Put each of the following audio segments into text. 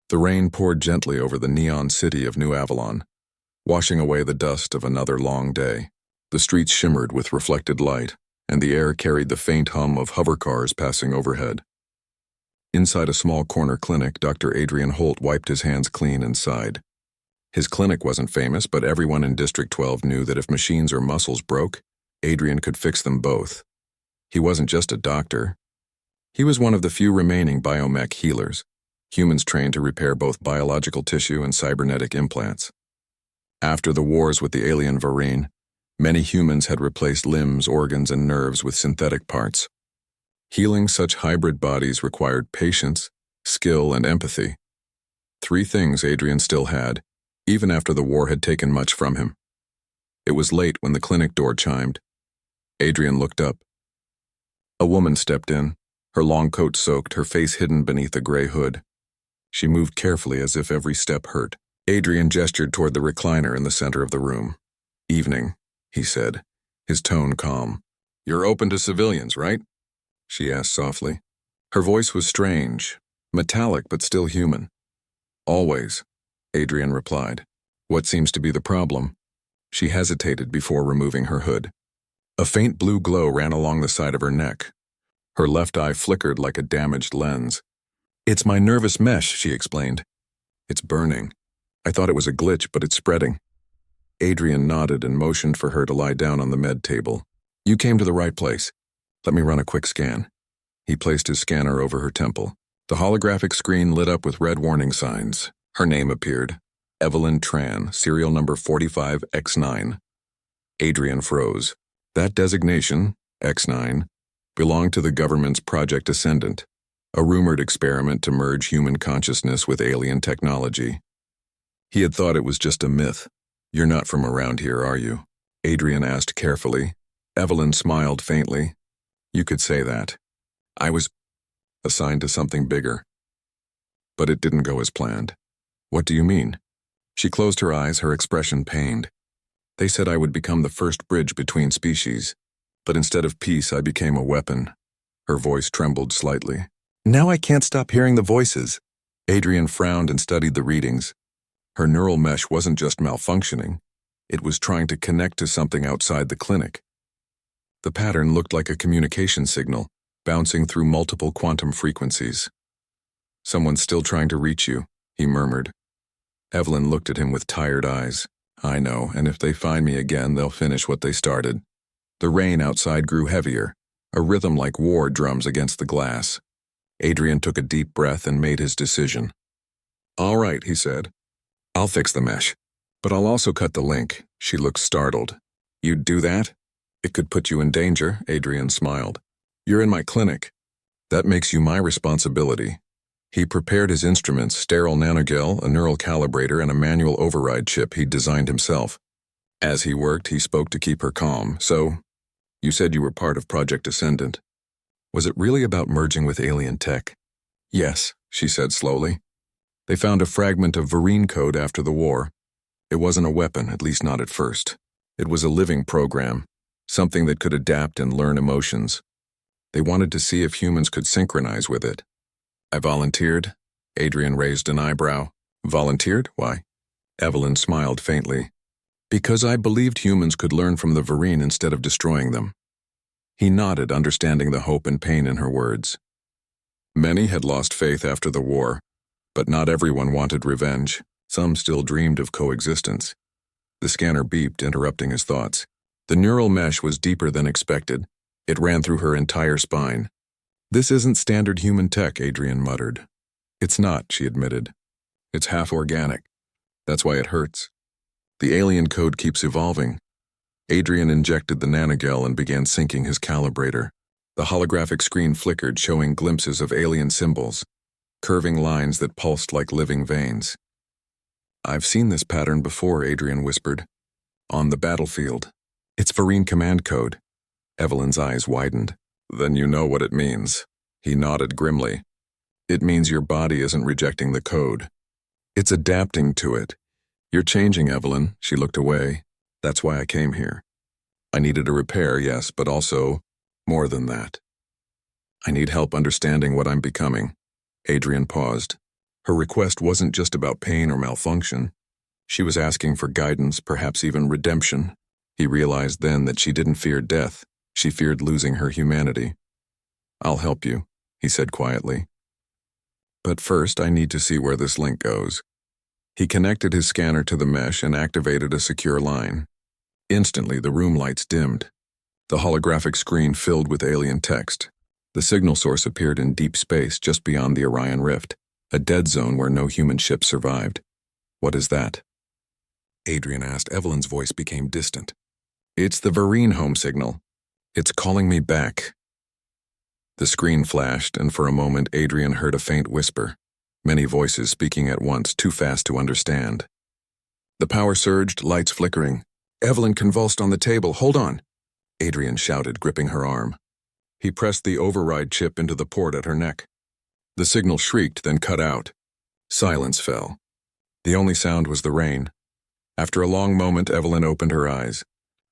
The rain poured gently over the neon city of New Avalon, washing away the dust of another long day. The streets shimmered with reflected light, and the air carried the faint hum of hover cars passing overhead. Inside a small corner clinic, Dr. Adrian Holt wiped his hands clean and sighed. His clinic wasn't famous, but everyone in District 12 knew that if machines or muscles broke, Adrian could fix them both. He wasn't just a doctor. He was one of the few remaining biomech healers, humans trained to repair both biological tissue and cybernetic implants. After the wars with the alien Varine, many humans had replaced limbs, organs, and nerves with synthetic parts. Healing such hybrid bodies required patience, skill, and empathy. 3 things Adrian still had, even after the war had taken much from him. It was late when the clinic door chimed. Adrian looked up. A woman stepped in, her long coat soaked, her face hidden beneath a gray hood. She moved carefully as if every step hurt. Adrian gestured toward the recliner in the center of the room. "Evening," he said, his tone calm. "You're open to civilians, right?" she asked softly. Her voice was strange, metallic but still human. "Always," Adrian replied. "What seems to be the problem?" She hesitated before removing her hood. A faint blue glow ran along the side of her neck. Her left eye flickered like a damaged lens. "It's my nervous mesh," she explained. "It's burning. I thought it was a glitch, but it's spreading." Adrian nodded and motioned for her to lie down on the med table. "You came to the right place. Let me run a quick scan." He placed his scanner over her temple. The holographic screen lit up with red warning signs. Her name appeared. Evelyn Tran, serial number 45X9. Adrian froze. That designation, X9, belonged to the government's Project Ascendant, a rumored experiment to merge human consciousness with alien technology. He had thought it was just a myth. "You're not from around here, are you?" Adrian asked carefully. Evelyn smiled faintly. "You could say that. I was assigned to something bigger. But it didn't go as planned." "What do you mean?" She closed her eyes, her expression pained. "They said I would become the first bridge between species, but instead of peace, I became a weapon." Her voice trembled slightly. "Now I can't stop hearing the voices." Adrian frowned and studied the readings. Her neural mesh wasn't just malfunctioning. It was trying to connect to something outside the clinic. The pattern looked like a communication signal, bouncing through multiple quantum frequencies. "Someone's still trying to reach you," he murmured. Evelyn looked at him with tired eyes. "I know, and if they find me again, they'll finish what they started." The rain outside grew heavier, a rhythm like war drums against the glass. Adrian took a deep breath and made his decision. "All right," he said. "I'll fix the mesh, but I'll also cut the link." She looked startled. "You'd do that?" "It could put you in danger," Adrian smiled. "You're in my clinic. That makes you my responsibility." He prepared his instruments, sterile nanogel, a neural calibrator, and a manual override chip he'd designed himself. As he worked, he spoke to keep her calm. "So, you said you were part of Project Ascendant. Was it really about merging with alien tech?" "Yes," she said slowly. "They found a fragment of Varine code after the war. It wasn't a weapon, at least not at first. It was a living program, something that could adapt and learn emotions. They wanted to see if humans could synchronize with it." "I volunteered." Adrian raised an eyebrow. "Volunteered? Why?" Evelyn smiled faintly. "Because I believed humans could learn from the Varine instead of destroying them." He nodded, understanding the hope and pain in her words. Many had lost faith after the war, but not everyone wanted revenge. Some still dreamed of coexistence. The scanner beeped, interrupting his thoughts. The neural mesh was deeper than expected. It ran through her entire spine. "This isn't standard human tech," Adrian muttered. "It's not," she admitted. "It's half organic. That's why it hurts. The alien code keeps evolving." Adrian injected the nanogel and began syncing his calibrator. The holographic screen flickered, showing glimpses of alien symbols, curving lines that pulsed like living veins. "I've seen this pattern before," Adrian whispered. "On the battlefield. It's Varine command code." Evelyn's eyes widened. "Then you know what it means." He nodded grimly. "It means your body isn't rejecting the code. It's adapting to it. You're changing, Evelyn." She looked away. "That's why I came here. I needed a repair, yes, but also more than that. I need help understanding what I'm becoming." Adrian paused. Her request wasn't just about pain or malfunction. She was asking for guidance, perhaps even redemption. He realized then that she didn't fear death. She feared losing her humanity. "I'll help you," he said quietly. "But first, I need to see where this link goes." He connected his scanner to the mesh and activated a secure line. Instantly, the room lights dimmed. The holographic screen filled with alien text. The signal source appeared in deep space just beyond the Orion Rift, a dead zone where no human ship survived. "What is that?" Adrian asked. Evelyn's voice became distant. "It's the Varine home signal. It's calling me back." The screen flashed, and for a moment Adrian heard a faint whisper. Many voices speaking at once, too fast to understand. The power surged, lights flickering. Evelyn convulsed on the table. "Hold on," Adrian shouted, gripping her arm. He pressed the override chip into the port at her neck. The signal shrieked, then cut out. Silence fell. The only sound was the rain. After a long moment, Evelyn opened her eyes.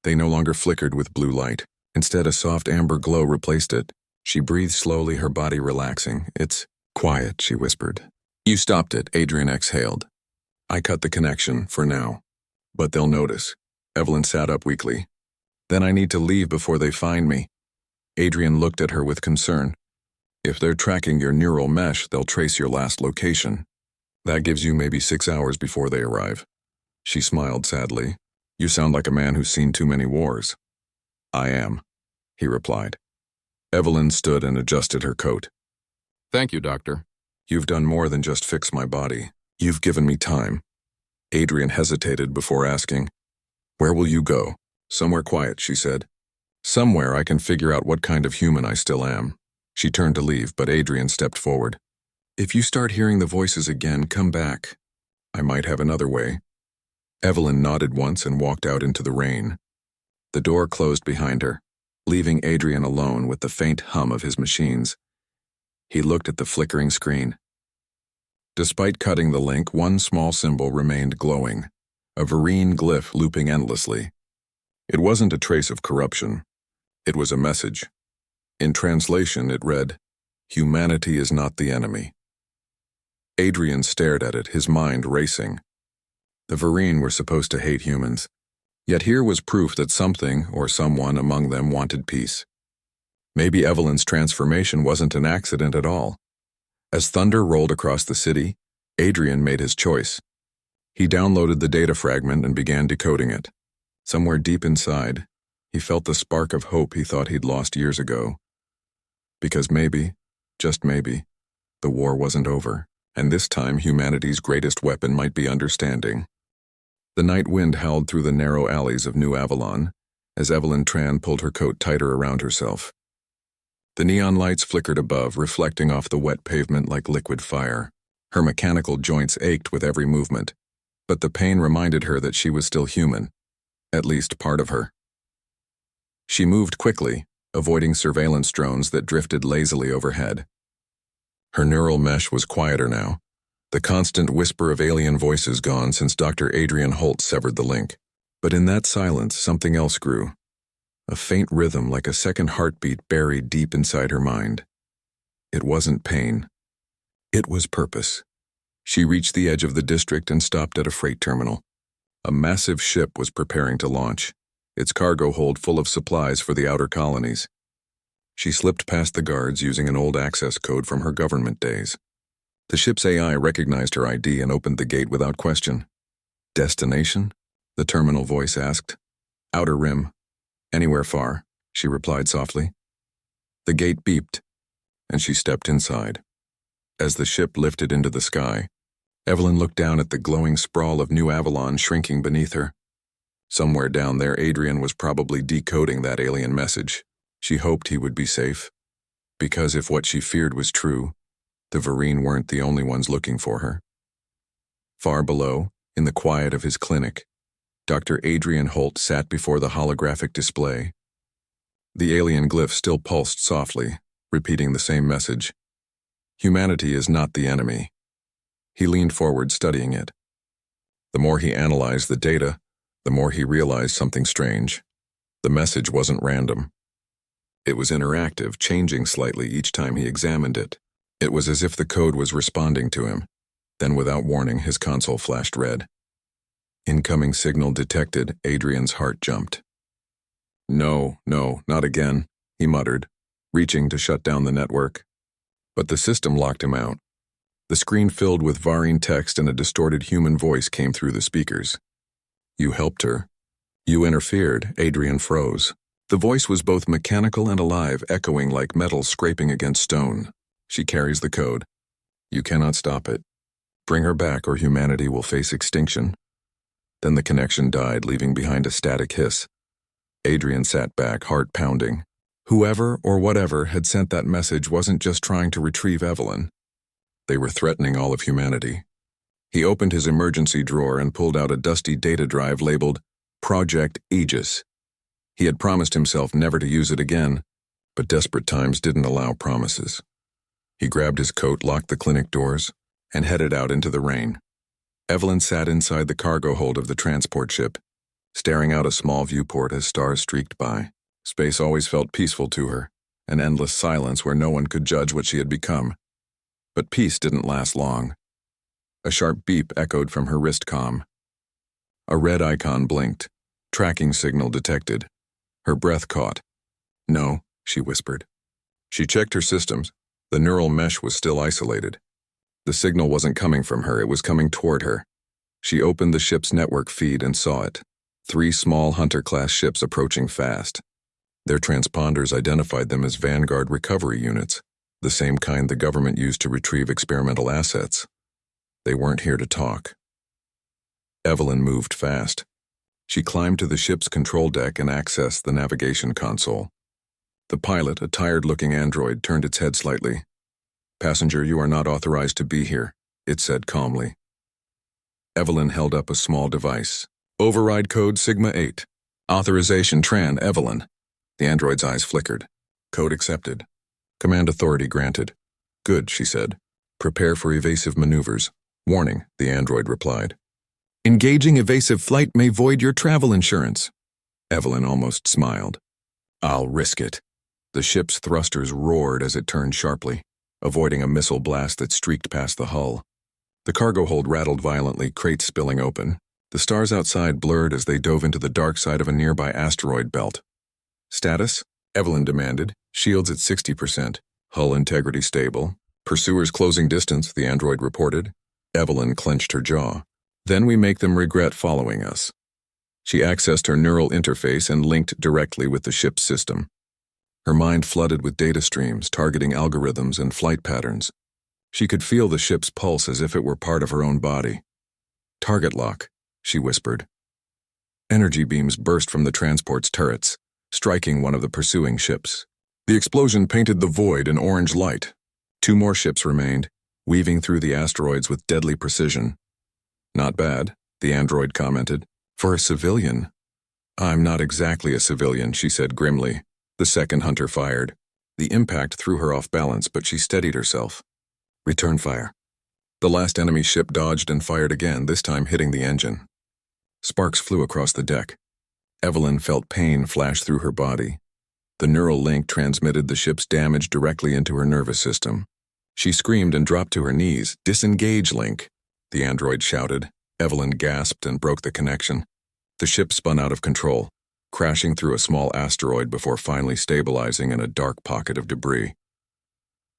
They no longer flickered with blue light. Instead, a soft amber glow replaced it. She breathed slowly, her body relaxing. "It's quiet," she whispered. "You stopped it," Adrian exhaled. "I cut the connection, for now. But they'll notice." Evelyn sat up weakly. "Then I need to leave before they find me." Adrian looked at her with concern. "If they're tracking your neural mesh, they'll trace your last location. That gives you maybe 6 hours before they arrive." She smiled sadly. "You sound like a man who's seen too many wars." "I am," he replied. Evelyn stood and adjusted her coat. "Thank you, Doctor. You've done more than just fix my body. You've given me time." Adrian hesitated before asking, "Where will you go?" "Somewhere quiet," she said. "Somewhere I can figure out what kind of human I still am." She turned to leave, but Adrian stepped forward. "If you start hearing the voices again, come back. I might have another way." Evelyn nodded once and walked out into the rain. The door closed behind her, leaving Adrian alone with the faint hum of his machines. He looked at the flickering screen. Despite cutting the link, one small symbol remained glowing, a Varine glyph looping endlessly. It wasn't a trace of corruption. It was a message. In translation, it read, "Humanity is not the enemy." Adrian stared at it, his mind racing. The Varine were supposed to hate humans, yet here was proof that something or someone among them wanted peace. Maybe Evelyn's transformation wasn't an accident at all. As thunder rolled across the city, Adrian made his choice. He downloaded the data fragment and began decoding it. Somewhere deep inside, he felt the spark of hope he thought he'd lost years ago. Because maybe, just maybe, the war wasn't over, and this time humanity's greatest weapon might be understanding. The night wind howled through the narrow alleys of New Avalon as Evelyn Tran pulled her coat tighter around herself. The neon lights flickered above, reflecting off the wet pavement like liquid fire. Her mechanical joints ached with every movement, but the pain reminded her that she was still human, at least part of her. She moved quickly, avoiding surveillance drones that drifted lazily overhead. Her neural mesh was quieter now, the constant whisper of alien voices gone since Dr. Adrian Holt severed the link. But in that silence, something else grew. A faint rhythm like a second heartbeat buried deep inside her mind. It wasn't pain. It was purpose. She reached the edge of the district and stopped at a freight terminal. A massive ship was preparing to launch, its cargo hold full of supplies for the outer colonies. She slipped past the guards using an old access code from her government days. The ship's AI recognized her ID and opened the gate without question. "Destination?" the terminal voice asked. "Outer Rim. Anywhere far," she replied softly. The gate beeped, and she stepped inside. As the ship lifted into the sky, Evelyn looked down at the glowing sprawl of New Avalon shrinking beneath her. Somewhere down there, Adrian was probably decoding that alien message. She hoped he would be safe, because if what she feared was true, the Varine weren't the only ones looking for her. Far below, in the quiet of his clinic, Dr. Adrian Holt sat before the holographic display. The alien glyph still pulsed softly, repeating the same message. Humanity is not the enemy. He leaned forward, studying it. The more he analyzed the data, the more he realized something strange. The message wasn't random. It was interactive, changing slightly each time he examined it. It was as if the code was responding to him. Then, without warning, his console flashed red. Incoming signal detected. Adrian's heart jumped. No, not again, he muttered, reaching to shut down the network. But the system locked him out. The screen filled with Varine text and a distorted human voice came through the speakers. You helped her. You interfered. Adrian froze. The voice was both mechanical and alive, echoing like metal scraping against stone. She carries the code. You cannot stop it. Bring her back or humanity will face extinction. Then the connection died, leaving behind a static hiss. Adrian sat back, heart pounding. Whoever or whatever had sent that message wasn't just trying to retrieve Evelyn. They were threatening all of humanity. He opened his emergency drawer and pulled out a dusty data drive labeled Project Aegis. He had promised himself never to use it again, but desperate times didn't allow promises. He grabbed his coat, locked the clinic doors, and headed out into the rain. Evelyn sat inside the cargo hold of the transport ship, staring out a small viewport as stars streaked by. Space always felt peaceful to her, an endless silence where no one could judge what she had become. But peace didn't last long. A sharp beep echoed from her wrist comm. A red icon blinked. Tracking signal detected. Her breath caught. No, she whispered. She checked her systems. The neural mesh was still isolated. The signal wasn't coming from her, it was coming toward her. She opened the ship's network feed and saw it. 3 small Hunter-class ships approaching fast. Their transponders identified them as Vanguard recovery units, the same kind the government used to retrieve experimental assets. They weren't here to talk. Evelyn moved fast. She climbed to the ship's control deck and accessed the navigation console. The pilot, a tired-looking android, turned its head slightly. Passenger, you are not authorized to be here, it said calmly. Evelyn held up a small device. Override code Sigma 8. Authorization Tran Evelyn. The android's eyes flickered. Code accepted. Command authority granted. Good, she said. Prepare for evasive maneuvers. Warning, the android replied. Engaging evasive flight may void your travel insurance. Evelyn almost smiled. I'll risk it. The ship's thrusters roared as it turned sharply, avoiding a missile blast that streaked past the hull. The cargo hold rattled violently, crates spilling open. The stars outside blurred as they dove into the dark side of a nearby asteroid belt. Status? Evelyn demanded. Shields at 60%. Hull integrity stable. Pursuers closing distance, the android reported. Evelyn clenched her jaw. Then we make them regret following us. She accessed her neural interface and linked directly with the ship's system. Her mind flooded with data streams, targeting algorithms and flight patterns. She could feel the ship's pulse as if it were part of her own body. Target lock, she whispered. Energy beams burst from the transport's turrets, striking one of the pursuing ships. The explosion painted the void in orange light. 2 more ships remained, weaving through the asteroids with deadly precision. Not bad, the android commented. For a civilian. I'm not exactly a civilian, she said grimly. The second hunter fired. The impact threw her off balance, but she steadied herself. Return fire. The last enemy ship dodged and fired again, this time hitting the engine. Sparks flew across the deck. Evelyn felt pain flash through her body. The neural link transmitted the ship's damage directly into her nervous system. She screamed and dropped to her knees. Disengage, Link, the android shouted. Evelyn gasped and broke the connection. The ship spun out of control, crashing through a small asteroid before finally stabilizing in a dark pocket of debris.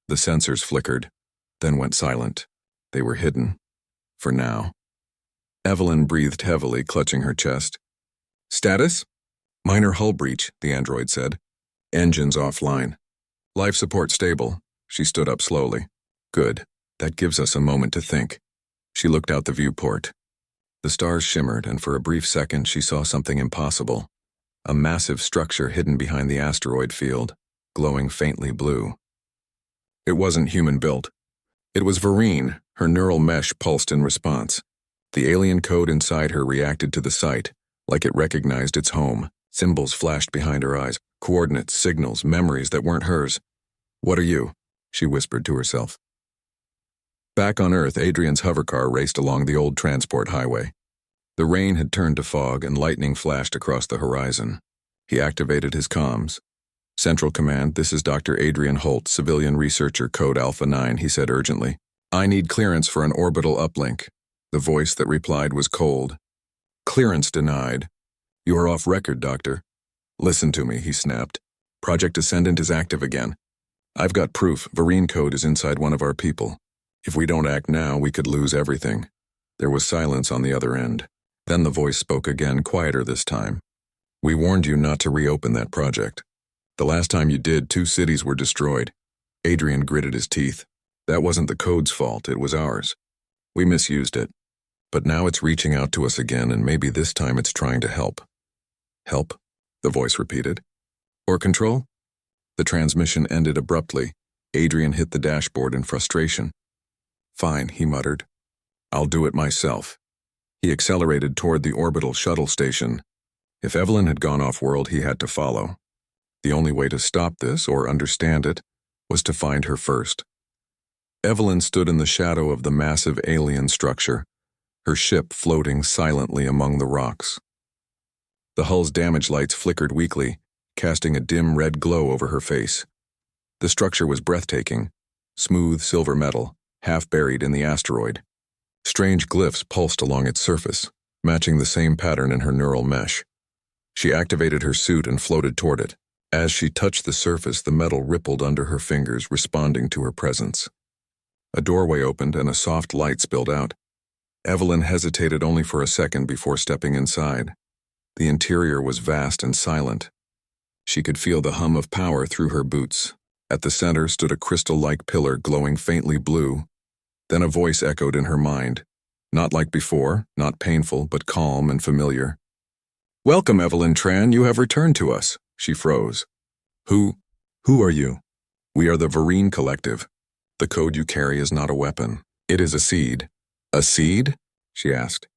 The sensors flickered, then went silent. They were hidden. For now. Evelyn breathed heavily, clutching her chest. Status? Minor hull breach, the android said. Engines offline. Life support stable. She stood up slowly. Good. That gives us a moment to think. She looked out the viewport. The stars shimmered, and for a brief second she saw something impossible. A massive structure hidden behind the asteroid field, glowing faintly blue. It wasn't human-built. It was Varine. Her neural mesh pulsed in response. The alien code inside her reacted to the sight, like it recognized its home. Symbols flashed behind her eyes, coordinates, signals, memories that weren't hers. What are you? She whispered to herself. Back on Earth, Adrian's hovercar raced along the old transport highway. The rain had turned to fog and lightning flashed across the horizon. He activated his comms. Central Command, this is Dr. Adrian Holt, civilian researcher, code Alpha 9, he said urgently. I need clearance for an orbital uplink. The voice that replied was cold. Clearance denied. You are off record, Doctor. Listen to me, he snapped. Project Ascendant is active again. I've got proof. Varine code is inside one of our people. If we don't act now, we could lose everything. There was silence on the other end. Then the voice spoke again, quieter this time. We warned you not to reopen that project. The last time you did, 2 cities were destroyed. Adrian gritted his teeth. That wasn't the code's fault, it was ours. We misused it. But now it's reaching out to us again, and maybe this time it's trying to help. Help? The voice repeated. Or control? The transmission ended abruptly. Adrian hit the dashboard in frustration. Fine, he muttered. I'll do it myself. He accelerated toward the orbital shuttle station. If Evelyn had gone off-world, he had to follow. The only way to stop this, or understand it, was to find her first. Evelyn stood in the shadow of the massive alien structure, her ship floating silently among the rocks. The hull's damage lights flickered weakly, casting a dim red glow over her face. The structure was breathtaking, smooth silver metal, half buried in the asteroid. Strange glyphs pulsed along its surface, matching the same pattern in her neural mesh. She activated her suit and floated toward it. As she touched the surface, the metal rippled under her fingers, responding to her presence. A doorway opened and a soft light spilled out. Evelyn hesitated only for a second before stepping inside. The interior was vast and silent. She could feel the hum of power through her boots. At the center stood a crystal-like pillar glowing faintly blue. Then a voice echoed in her mind. Not like before, not painful, but calm and familiar. Welcome, Evelyn Tran, you have returned to us. She froze. Who are you? We are the Varine Collective. The code you carry is not a weapon. It is a seed. A seed? She asked.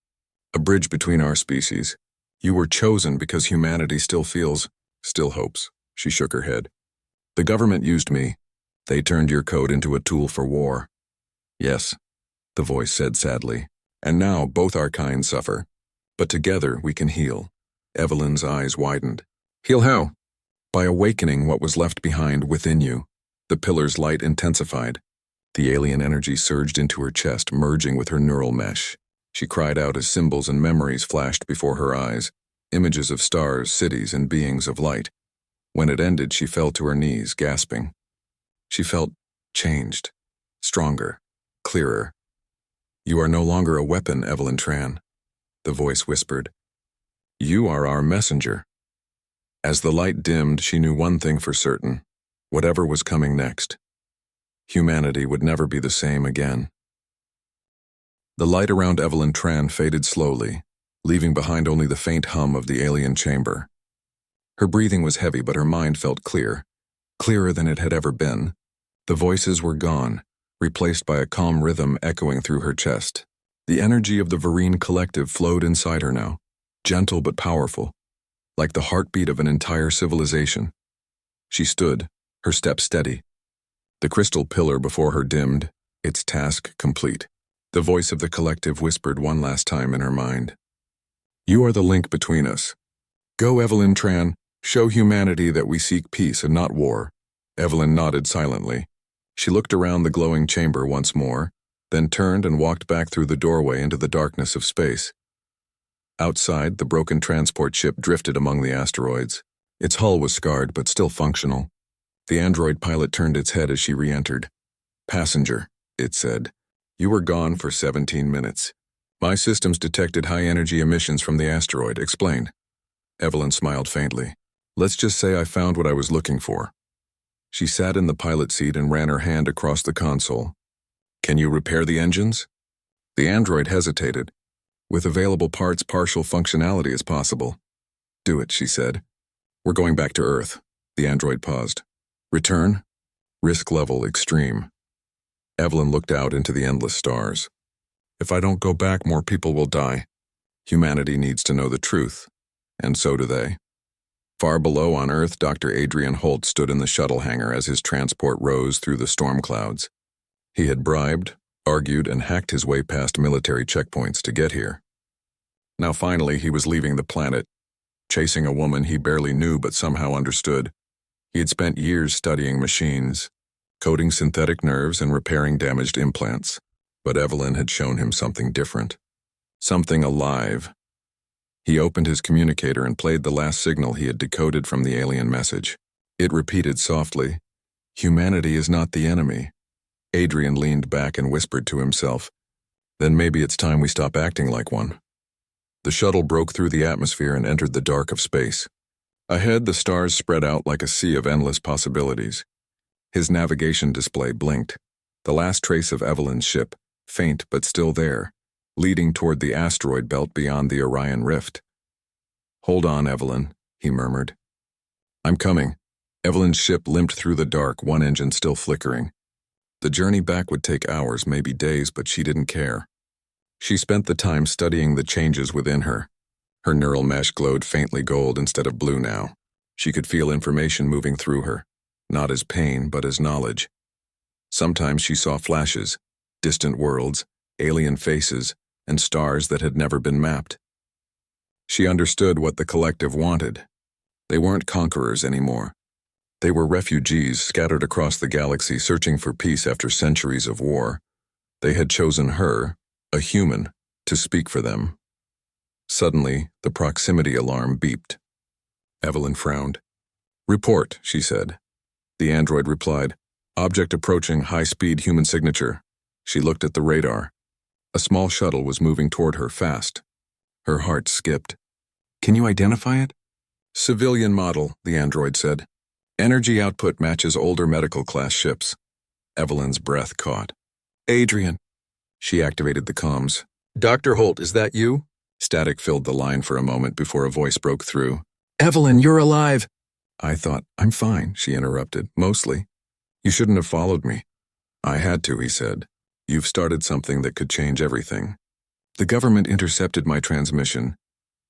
A bridge between our species. You were chosen because humanity still hopes. She shook her head. The government used me. They turned your code into a tool for war. Yes, the voice said sadly. And now both our kinds suffer. But together we can heal. Evelyn's eyes widened. Heal how? By awakening what was left behind within you. The pillar's light intensified. The alien energy surged into her chest, merging with her neural mesh. She cried out as symbols and memories flashed before her eyes, images of stars, cities, and beings of light. When it ended, she fell to her knees, gasping. She felt changed, stronger, clearer. You are no longer a weapon, Evelyn Tran, the voice whispered. You are our messenger. As the light dimmed, she knew one thing for certain. Whatever was coming next, humanity would never be the same again. The light around Evelyn Tran faded slowly, leaving behind only the faint hum of the alien chamber. Her breathing was heavy, but her mind felt clear, clearer than it had ever been. The voices were gone, replaced by a calm rhythm echoing through her chest. The energy of the Varine Collective flowed inside her now, gentle but powerful, like the heartbeat of an entire civilization. She stood, her step steady. The crystal pillar before her dimmed, its task complete. The voice of the collective whispered one last time in her mind. You are the link between us. Go, Evelyn Tran. Show humanity that we seek peace and not war. Evelyn nodded silently. She looked around the glowing chamber once more, then turned and walked back through the doorway into the darkness of space. Outside, the broken transport ship drifted among the asteroids. Its hull was scarred but still functional. The android pilot turned its head as she re-entered. Passenger, it said. You were gone for 17 minutes. My systems detected high-energy emissions from the asteroid. Explain. Evelyn smiled faintly. Let's just say I found what I was looking for. She sat in the pilot seat and ran her hand across the console. Can you repair the engines? The android hesitated. With available parts, partial functionality is possible. Do it, she said. We're going back to Earth. The android paused. Return? Risk level extreme. Evelyn looked out into the endless stars. If I don't go back, more people will die. Humanity needs to know the truth, and so do they. Far below on Earth, Dr. Adrian Holt stood in the shuttle hangar as his transport rose through the storm clouds. He had bribed, argued, and hacked his way past military checkpoints to get here. Now finally, he was leaving the planet, chasing a woman he barely knew but somehow understood. He had spent years studying machines, coding synthetic nerves and repairing damaged implants. But Evelyn had shown him something different. Something alive. He opened his communicator and played the last signal he had decoded from the alien message. It repeated softly, "Humanity is not the enemy." Adrian leaned back and whispered to himself, "Then maybe it's time we stop acting like one." The shuttle broke through the atmosphere and entered the dark of space. Ahead, the stars spread out like a sea of endless possibilities. His navigation display blinked. The last trace of Evelyn's ship, faint but still there, leading toward the asteroid belt beyond the Orion Rift. "Hold on, Evelyn," he murmured. "I'm coming." Evelyn's ship limped through the dark, one engine still flickering. The journey back would take hours, maybe days, but she didn't care. She spent the time studying the changes within her. Her neural mesh glowed faintly gold instead of blue now. She could feel information moving through her, not as pain, but as knowledge. Sometimes she saw flashes, distant worlds, alien faces, and stars that had never been mapped. She understood what the collective wanted. They weren't conquerors anymore. They were refugees scattered across the galaxy searching for peace after centuries of war. They had chosen her, a human, to speak for them. Suddenly, the proximity alarm beeped. Evelyn frowned. "Report," she said. The android replied, "Object approaching high-speed human signature." She looked at the radar. A small shuttle was moving toward her fast. Her heart skipped. "Can you identify it?" "Civilian model," the android said. "Energy output matches older medical-class ships." Evelyn's breath caught. "Adrian." She activated the comms. "Dr. Holt, is that you?" Static filled the line for a moment before a voice broke through. "Evelyn, you're alive!" "I thought, I'm fine," she interrupted, "mostly. You shouldn't have followed me." "I had to," he said. "You've started something that could change everything." "The government intercepted my transmission.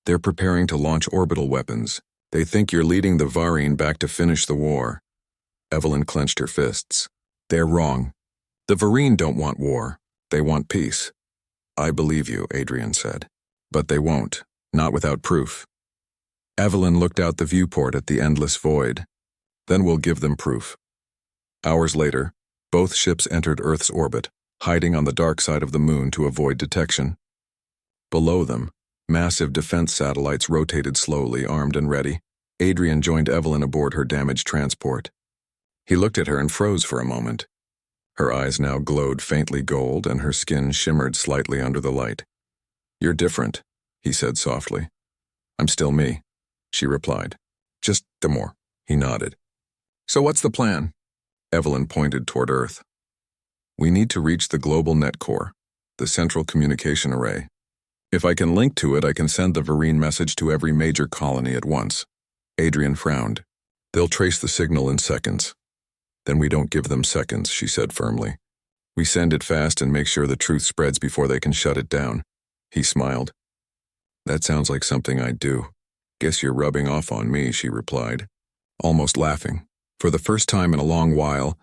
They're preparing to launch orbital weapons. They think you're leading the Varine back to finish the war." Evelyn clenched her fists. "They're wrong. The Varine don't want war. They want peace." "I believe you," Adrian said. "But they won't. Not without proof." Evelyn looked out the viewport at the endless void. "Then we'll give them proof." Hours later, both ships entered Earth's orbit, hiding on the dark side of the moon to avoid detection. Below them, massive defense satellites rotated slowly, armed and ready. Adrian joined Evelyn aboard her damaged transport. He looked at her and froze for a moment. Her eyes now glowed faintly gold, and her skin shimmered slightly under the light. "You're different," he said softly. "I'm still me," she replied. "Just more." He nodded. "So what's the plan?" Evelyn pointed toward Earth. "We need to reach the global net core, the central communication array. If I can link to it, I can send the Varine message to every major colony at once." Adrian frowned. "They'll trace the signal in seconds." "Then we don't give them seconds," she said firmly. "We send it fast and make sure the truth spreads before they can shut it down." He smiled. "That sounds like something I'd do." "Guess you're rubbing off on me," she replied, almost laughing. For the first time in a long while,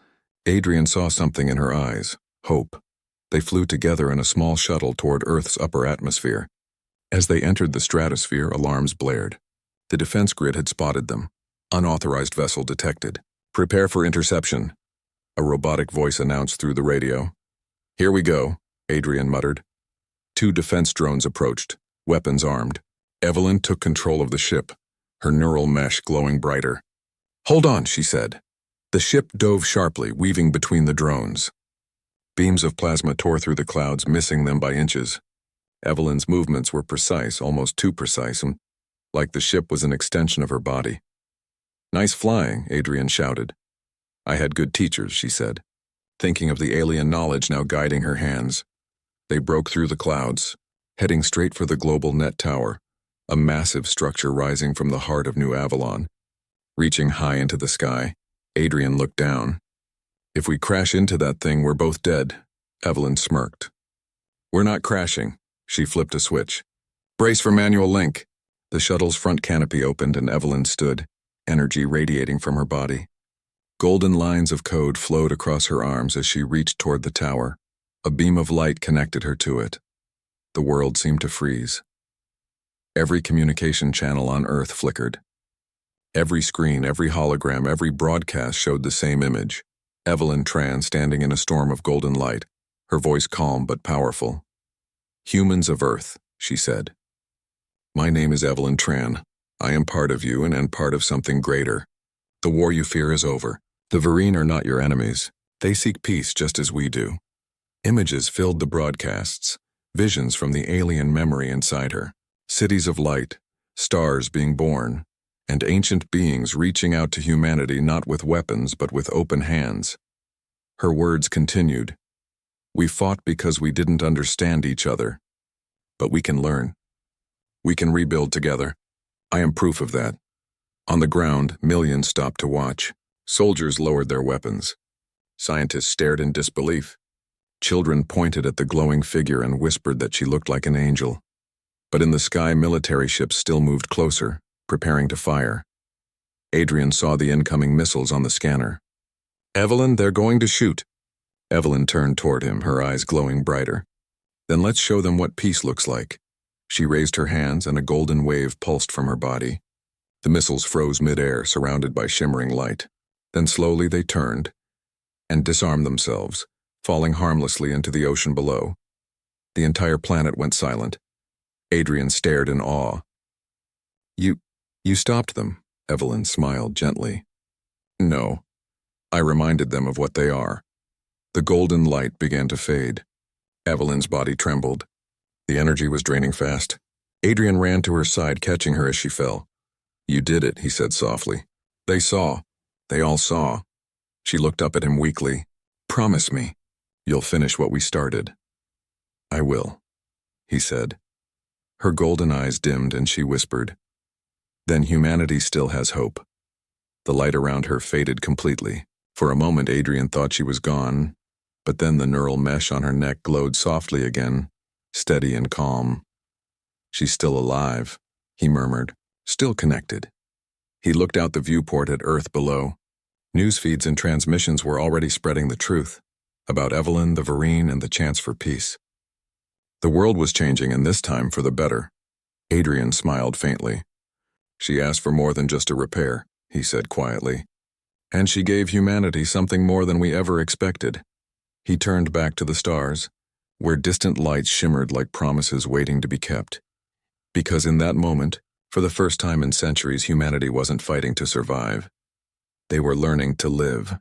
Adrian saw something in her eyes, hope. They flew together in a small shuttle toward Earth's upper atmosphere. As they entered the stratosphere, alarms blared. The defense grid had spotted them. "Unauthorized vessel detected. Prepare for interception," a robotic voice announced through the radio. "Here we go," Adrian muttered. 2 defense drones approached, weapons armed. Evelyn took control of the ship, her neural mesh glowing brighter. "Hold on," she said. The ship dove sharply, weaving between the drones. Beams of plasma tore through the clouds, missing them by inches. Evelyn's movements were precise, almost too precise, like the ship was an extension of her body. "Nice flying," Adrian shouted. "I had good teachers," she said, thinking of the alien knowledge now guiding her hands. They broke through the clouds, heading straight for the global net tower, a massive structure rising from the heart of New Avalon. Reaching high into the sky, Adrian looked down. "If we crash into that thing, we're both dead," Evelyn smirked. "We're not crashing." She flipped a switch. "Brace for manual link." The shuttle's front canopy opened and Evelyn stood, energy radiating from her body. Golden lines of code flowed across her arms as she reached toward the tower. A beam of light connected her to it. The world seemed to freeze. Every communication channel on Earth flickered. Every screen, every hologram, every broadcast showed the same image. Evelyn Tran standing in a storm of golden light, her voice calm but powerful. "Humans of Earth," she said. "My name is Evelyn Tran. I am part of you and part of something greater. The war you fear is over. The Varine are not your enemies. They seek peace just as we do." Images filled the broadcasts, visions from the alien memory inside her. Cities of light, stars being born, and ancient beings reaching out to humanity not with weapons but with open hands. Her words continued. "We fought because we didn't understand each other. But we can learn. We can rebuild together. I am proof of that." On the ground, millions stopped to watch. Soldiers lowered their weapons. Scientists stared in disbelief. Children pointed at the glowing figure and whispered that she looked like an angel. But in the sky, military ships still moved closer, preparing to fire. Adrian saw the incoming missiles on the scanner. "Evelyn, they're going to shoot." Evelyn turned toward him, her eyes glowing brighter. "Then let's show them what peace looks like." She raised her hands and a golden wave pulsed from her body. The missiles froze midair, surrounded by shimmering light. Then slowly they turned and disarmed themselves, falling harmlessly into the ocean below. The entire planet went silent. Adrian stared in awe. You stopped them," Evelyn smiled gently. "No. I reminded them of what they are." The golden light began to fade. Evelyn's body trembled. The energy was draining fast. Adrian ran to her side, catching her as she fell. "You did it," he said softly. "They saw. They all saw." She looked up at him weakly. "Promise me, you'll finish what we started." "I will," he said. Her golden eyes dimmed and she whispered, "Then humanity still has hope." The light around her faded completely. For a moment Adrian thought she was gone, but then the neural mesh on her neck glowed softly again, steady and calm. "She's still alive," he murmured, "still connected." He looked out the viewport at Earth below. News feeds and transmissions were already spreading the truth about Evelyn, the Varine, and the chance for peace. The world was changing, and this time for the better. Adrian smiled faintly. "She asked for more than just a repair," he said quietly. "And she gave humanity something more than we ever expected." He turned back to the stars, where distant lights shimmered like promises waiting to be kept. Because in that moment, for the first time in centuries, humanity wasn't fighting to survive. They were learning to live.